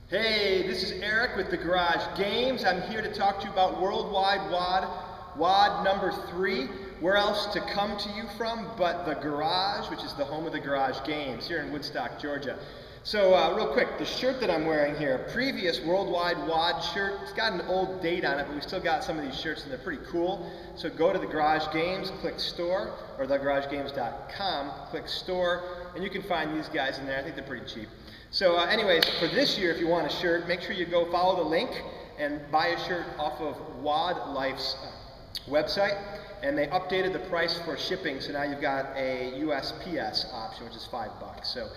Hey, this is Eric with the Garage Games. I'm here to talk to you about Worldwide WOD number 3. Where else to come to you from but the Garage, which is the home of the Garage Games here in Woodstock, Georgia. So real quick, the shirt that I'm wearing here, previous Worldwide WOD shirt, it's got an old date on it, but we still got some of these shirts and they're pretty cool. So go to the Garage Games, click store, or thegaragegames.com, click store, and you can find these guys in there. I think they're pretty cheap. So anyways, for this year, if you want a shirt, make sure you go follow the link and buy a shirt off of WOD Life's website. And they updated the price for shipping, so now you've got a USPS option, which is $5. So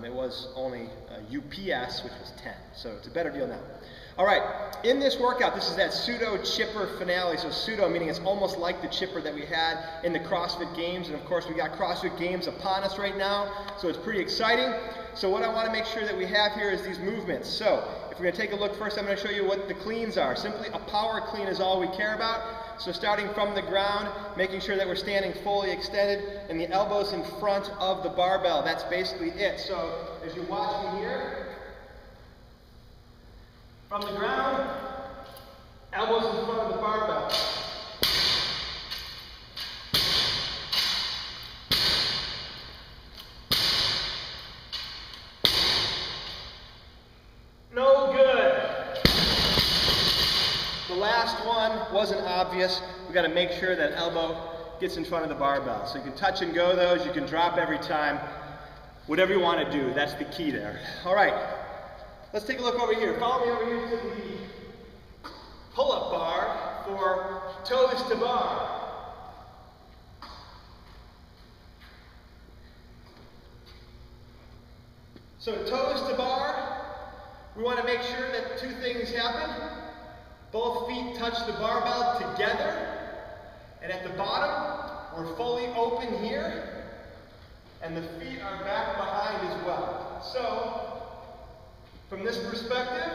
it was only UPS, which was 10. So it's a better deal now. All right, in this workout, this is that pseudo chipper finale. So pseudo meaning it's almost like the chipper that we had in the CrossFit Games. And of course, we got CrossFit Games upon us right now. So it's pretty exciting. So what I want to make sure that we have here is these movements. So if we're going to take a look first, I'm going to show you what the cleans are. Simply a power clean is all we care about. So starting from the ground, making sure that we're standing fully extended and the elbows in front of the barbell. That's basically it. So as you watch me here, from the ground, elbows in front of the barbell. No good. The last one wasn't obvious. We got to make sure that elbow gets in front of the barbell. So you can touch and go those, you can drop every time. Whatever you want to do, that's the key there. All right, let's take a look over here. Follow me over here to the pull-up bar for toes to bar. So toes to bar, we want to make sure that two things happen. Both feet touch the barbell together, and at the bottom, we're fully open here, and the feet are back behind as well. So, from this perspective,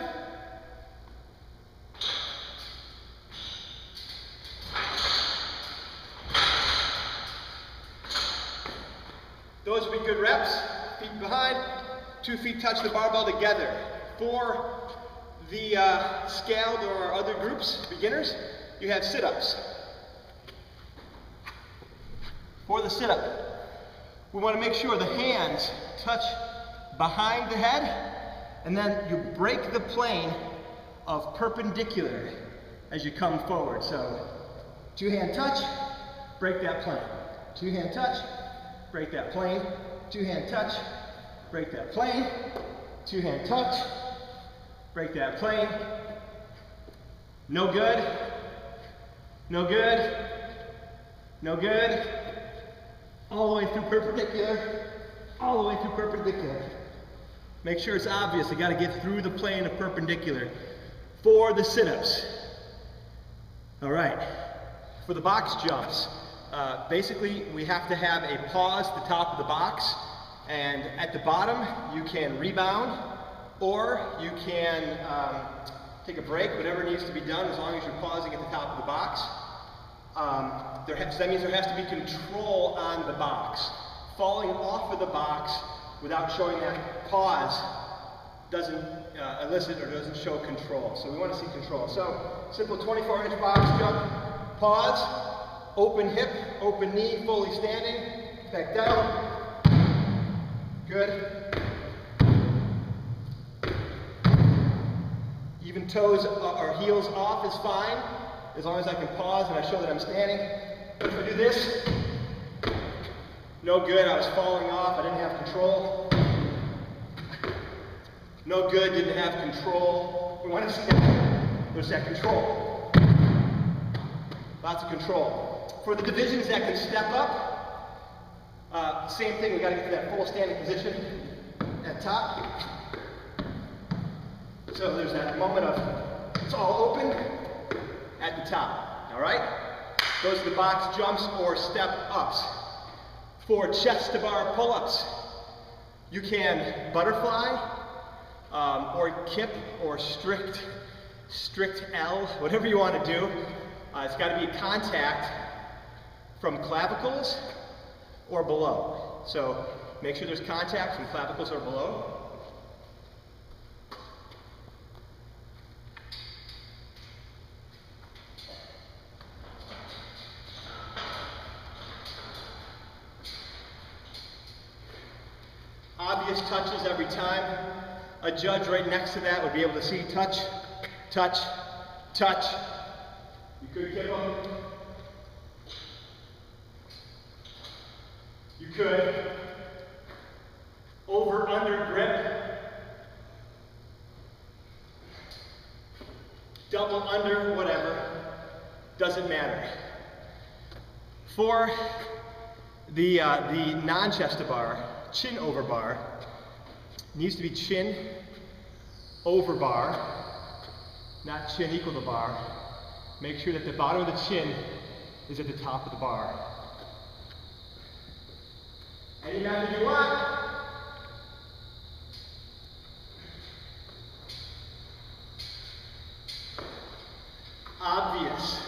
those would be good reps. Feet behind, 2 feet touch the barbell together. For the scaled or other groups, beginners, you have sit-ups. For the sit-up, we want to make sure the hands touch behind the head, and then you break the plane of perpendicular as you come forward. So 2-hand touch, break that plane. 2-hand touch, break that plane. 2-hand touch, break that plane. 2-hand touch, break that plane. No good. No good. No good. All the way through perpendicular. All the way through perpendicular. Make sure it's obvious. You got to get through the plane of perpendicular for the sit-ups. All right. For the box jumps, basically we have to have a pause at the top of the box, and at the bottom you can rebound, or you can take a break, whatever needs to be done, as long as you're pausing at the top of the box. So that means there has to be control on the box. Falling off of the box without showing that pause doesn't elicit or doesn't show control. So we want to see control. So simple 24-inch box jump, pause, open hip, open knee, fully standing, back down. Good. Even toes or heels off is fine, as long as I can pause and I show that I'm standing. But if I do this, no good, I was falling off, I didn't have control. No good, didn't have control. We want to see that. There's that control. Lots of control. For the divisions that can step up, same thing, we got to get to that full standing position at top. So there's that moment of it's all open at the top. All right? Those are the box jumps or step ups. For chest to bar pull-ups, you can butterfly, or kip, or strict L, whatever you want to do. It's got to be contact from clavicles or below. So make sure there's contact from clavicles or below. touches every time. A judge right next to that would be able to see touch, touch, touch. You could kip them. You could over, under grip. Double, under, whatever. Doesn't matter. For the non-chest bar, chin over bar, needs to be chin over bar, not chin equal to bar. Make sure that the bottom of the chin is at the top of the bar. Any method you want. Obvious.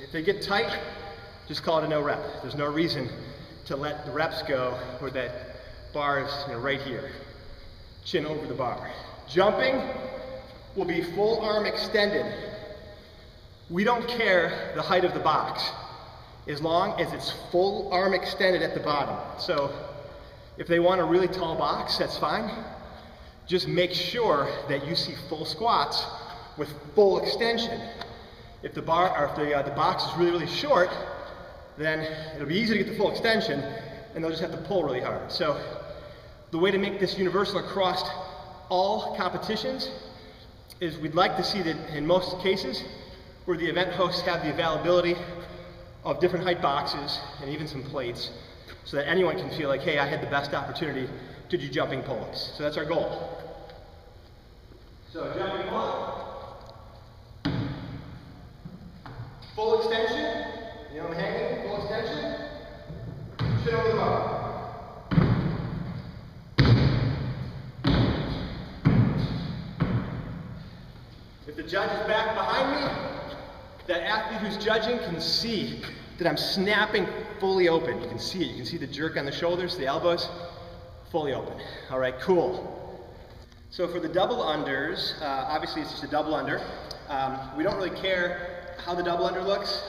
If they get tight, just call it a no rep. There's no reason to let the reps go where that bar is right here. Chin over the bar. Jumping will be full arm extended. We don't care the height of the box as long as it's full arm extended at the bottom. So if they want a really tall box, that's fine. Just make sure that you see full squats with full extension. If the bar or if the box is really short, then it'll be easy to get the full extension and they'll just have to pull really hard. So the way to make this universal across all competitions is we'd like to see that in most cases where the event hosts have the availability of different height boxes and even some plates so that anyone can feel like, hey, I had the best opportunity to do jumping pull-ups. So that's our goal. So jumping pull-up. Full extension, you know, I'm hanging, full extension, chin over the bar. If the judge is back behind me, that athlete who's judging can see that I'm snapping fully open. You can see it, you can see the jerk on the shoulders, the elbows, fully open. All right, cool. So for the double unders, obviously it's just a double under. We don't really care how the double under looks.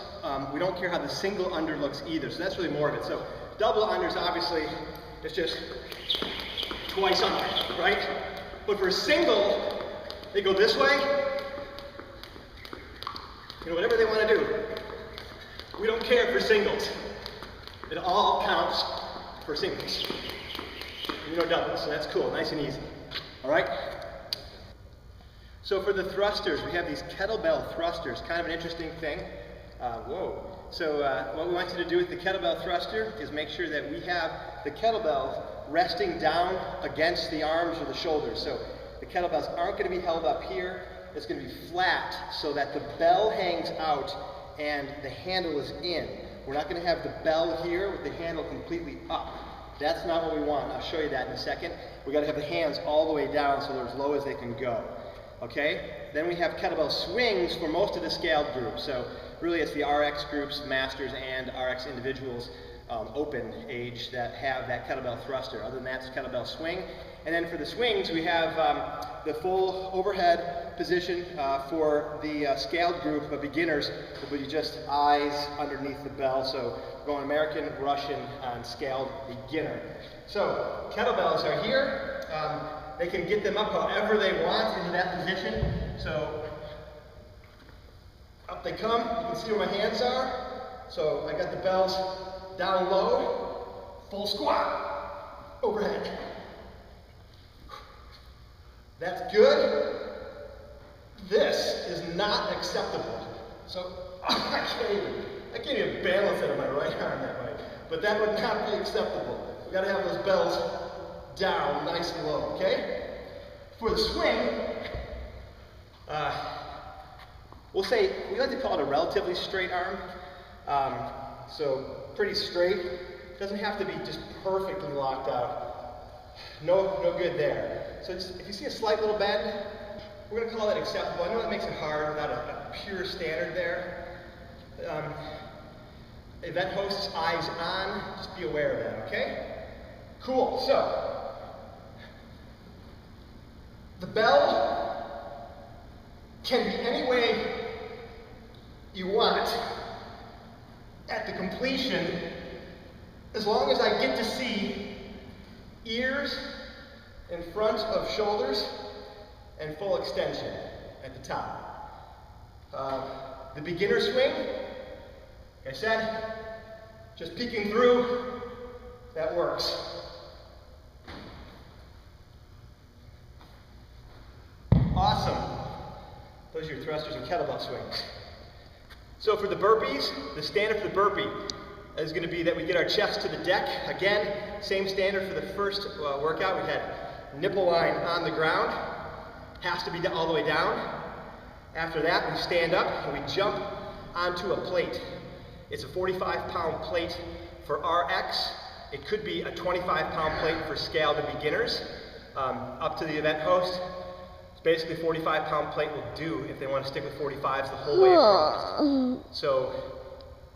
We don't care how the single under looks either, so that's really more of it. So double unders, obviously, it's just twice under, right? But for a single, they go this way, you know, whatever they want to do. We don't care for singles. It all counts for singles. You know doubles, so that's cool, nice and easy. All right? So for the thrusters, we have these kettlebell thrusters, kind of an interesting thing. So what we want you to do with the kettlebell thruster is make sure that we have the kettlebell resting down against the arms or the shoulders. So the kettlebells aren't going to be held up here. It's going to be flat so that the bell hangs out and the handle is in. We're not going to have the bell here with the handle completely up. That's not what we want. I'll show you that in a second. We've got to have the hands all the way down so they're as low as they can go. Okay? Then we have kettlebell swings for most of the scaled groups. So really it's the RX groups, masters, and RX individuals, open age that have that kettlebell thruster. Other than that, it's kettlebell swing. And then for the swings, we have the full overhead position for the scaled group of beginners. It will be just eyes underneath the bell. So we're going American, Russian, and scaled beginner. So kettlebells are here. They can get them up however they want into that position. So up they come. You can see where my hands are. So I got the bells down low, full squat, overhead. That's good. This is not acceptable. So I can't even balance it on my right arm that way. But that would not be acceptable. We've got to have those bells down nice and low, okay? For the swing, we'll say, we like to call it a relatively straight arm. So pretty straight. Doesn't have to be just perfectly locked out. No good there. So just, if you see a slight little bend, we're going to call that acceptable. I know that makes it hard without a pure standard there. Event hosts, eyes on, just be aware of that, okay? Cool, so the bell can be any way you want at the completion, as long as I get to see ears in front of shoulders, and full extension at the top. The beginner swing, like I said, just peeking through, that works. Awesome. Those are your thrusters and kettlebell swings. So for the burpees, the standard for the burpee is going to be that we get our chest to the deck. Again, same standard for the first workout. We had nipple line on the ground. Has to be all the way down. After that, we stand up and we jump onto a plate. It's a 45-pound plate for RX. It could be a 25-pound plate for scaled and beginners. Up to the event host. It's basically 45-pound plate will do if they want to stick with 45s the whole way across. So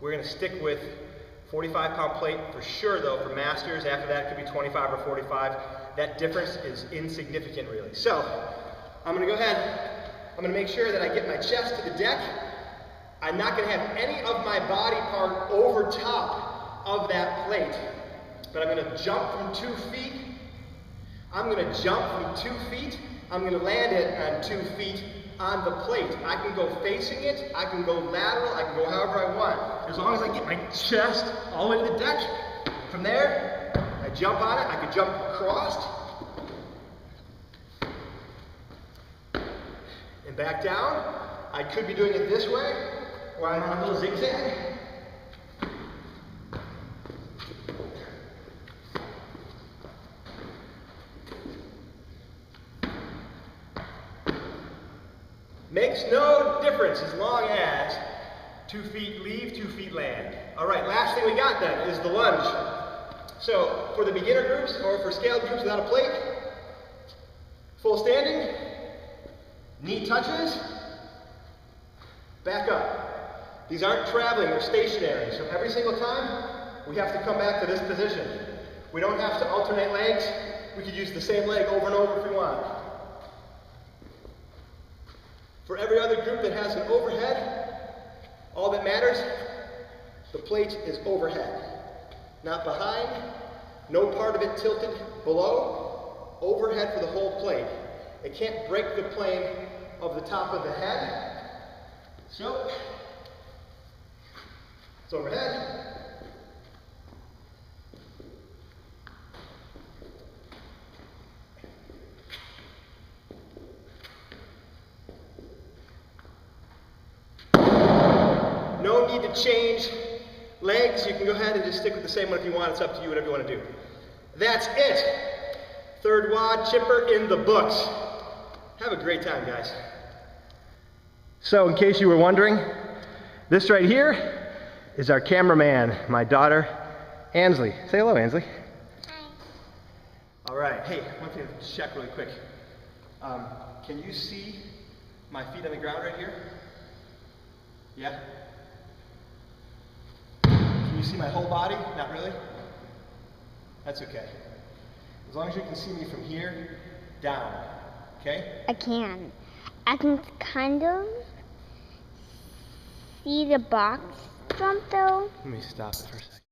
we're going to stick with 45-pound plate for sure though for masters. After that it could be 25 or 45. That difference is insignificant really. So I'm going to go ahead, I'm going to make sure that I get my chest to the deck. I'm not going to have any of my body part over top of that plate. But I'm going to jump from 2 feet. I'm going to jump from 2 feet. I'm going to land it on 2 feet on the plate. I can go facing it, I can go lateral, I can go however I want. As long as I get my chest all the way to the deck. From there, I jump on it, I can jump across. And back down. I could be doing it this way, where I'm on a little zigzag. Makes no difference as long as 2 feet leave, 2 feet land. All right, last thing we got then is the lunge. So for the beginner groups or for scaled groups without a plate, full standing, knee touches, back up. These aren't traveling, they're stationary. So every single time we have to come back to this position. We don't have to alternate legs. We could use the same leg over and over if we want. For every other group that has an overhead, all that matters, the plate is overhead. Not behind, no part of it tilted below, overhead for the whole plate. It can't break the plane of the top of the head. So, it's overhead. No need to change legs. You can go ahead and just stick with the same one if you want. It's up to you, whatever you want to do. That's it. Third WOD chipper in the books. Have a great time, guys. So in case you were wondering, this right here is our cameraman, my daughter, Ansley. Say hello, Ansley. Hi. All right. Hey, one thing to check really quick. Can you see my feet on the ground right here? Yeah? Can you see my whole body? Not really? That's okay. As long as you can see me from here down. Okay? I can. I can kind of see the box jump though. Let me stop it for a second.